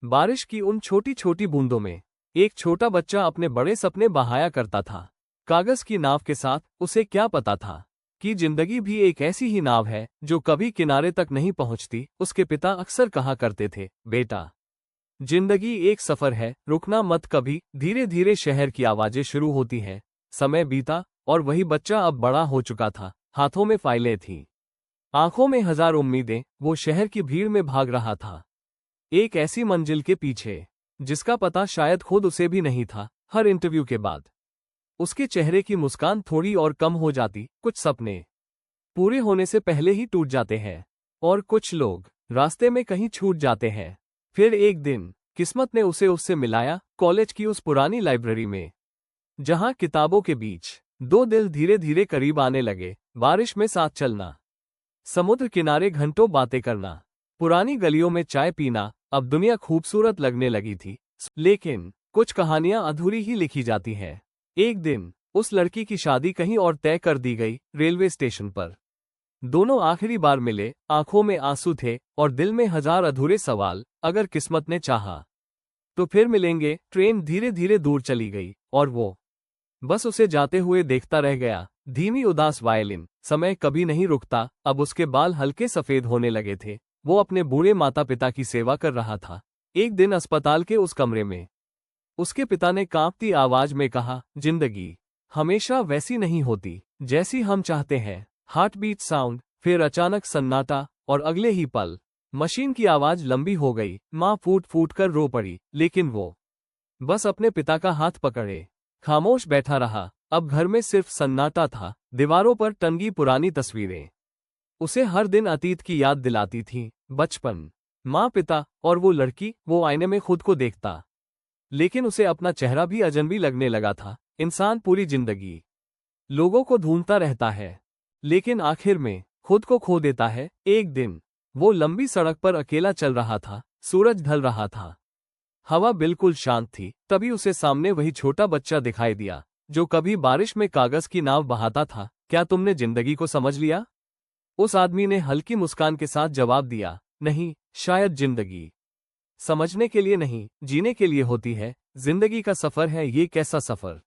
बारिश की उन छोटी छोटी बूंदों में एक छोटा बच्चा अपने बड़े सपने बहाया करता था। कागज की नाव के साथ उसे क्या पता था कि जिंदगी भी एक ऐसी ही नाव है जो कभी किनारे तक नहीं पहुंचती। उसके पिता अक्सर कहा करते थे, बेटा, जिंदगी एक सफर है, रुकना मत कभी। धीरे धीरे शहर की आवाजें शुरू होती हैं। समय बीता और वही बच्चा अब बड़ा हो चुका था। हाथों में फाइलें थीं, आंखों में हजार उम्मीदें। वो शहर की भीड़ में भाग रहा था, एक ऐसी मंजिल के पीछे जिसका पता शायद खुद उसे भी नहीं था। हर इंटरव्यू के बाद उसके चेहरे की मुस्कान थोड़ी और कम हो जाती। कुछ सपने पूरे होने से पहले ही टूट जाते हैं और कुछ लोग रास्ते में कहीं छूट जाते हैं। फिर एक दिन किस्मत ने उसे उससे मिलाया, कॉलेज की उस पुरानी लाइब्रेरी में, जहां किताबों के बीच दो दिल धीरे धीरे करीब आने लगे। बारिश में साथ चलना, समुद्र किनारे घंटों बातें करना, पुरानी गलियों में चाय पीना। अब दुनिया खूबसूरत लगने लगी थी, लेकिन कुछ कहानियां अधूरी ही लिखी जाती हैं। एक दिन उस लड़की की शादी कहीं और तय कर दी गई, रेलवे स्टेशन पर। दोनों आखिरी बार मिले, आंखों में आंसू थे और दिल में हजार अधूरे सवाल। अगर किस्मत ने चाहा तो फिर मिलेंगे। ट्रेन धीरे धीरे दूर चली गई और वो बस उसे जाते हुए देखता रह गया। धीमी उदास वायलिन, समय कभी नहीं रुकता। अब उसके बाल हल्के सफेद होने लगे थे। वो अपने बूढ़े माता पिता की सेवा कर रहा था। एक दिन अस्पताल के उस कमरे में उसके पिता ने कांपती आवाज में कहा, जिंदगी हमेशा वैसी नहीं होती जैसी हम चाहते हैं। हार्ट बीट साउंड, फिर अचानक सन्नाटा और अगले ही पल मशीन की आवाज लंबी हो गई। माँ फूट फूट कर रो पड़ी, लेकिन वो बस अपने पिता का हाथ पकड़े खामोश बैठा रहा। अब घर में सिर्फ सन्नाटा था। दीवारों पर टंगी पुरानी तस्वीरें उसे हर दिन अतीत की याद दिलाती थीं। बचपन, माँ पिता और वो लड़की। वो आईने में खुद को देखता, लेकिन उसे अपना चेहरा भी अजनबी लगने लगा था। इंसान पूरी जिंदगी लोगों को ढूंढता रहता है, लेकिन आखिर में खुद को खो देता है। एक दिन वो लंबी सड़क पर अकेला चल रहा था। सूरज ढल रहा था, हवा बिल्कुल शांत थी। तभी उसे सामने वही छोटा बच्चा दिखाई दिया जो कभी बारिश में कागज की नाव बहाता था। क्या तुमने जिंदगी को समझ लिया? उस आदमी ने हल्की मुस्कान के साथ जवाब दिया, नहीं, शायद जिंदगी समझने के लिए नहीं, जीने के लिए होती है। जिंदगी का सफर है ये कैसा सफर?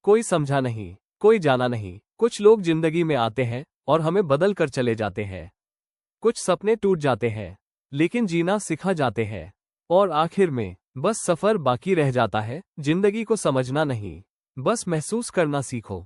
कोई समझा नहीं, कोई जाना नहीं। कुछ लोग जिंदगी में आते हैं और हमें बदल कर चले जाते हैं। कुछ सपने टूट जाते हैं, लेकिन जीना सिखा जाते हैं। और आखिर में बस सफर बाकी रह जाता है। जिंदगी को समझना नहीं, बस महसूस करना सीखो।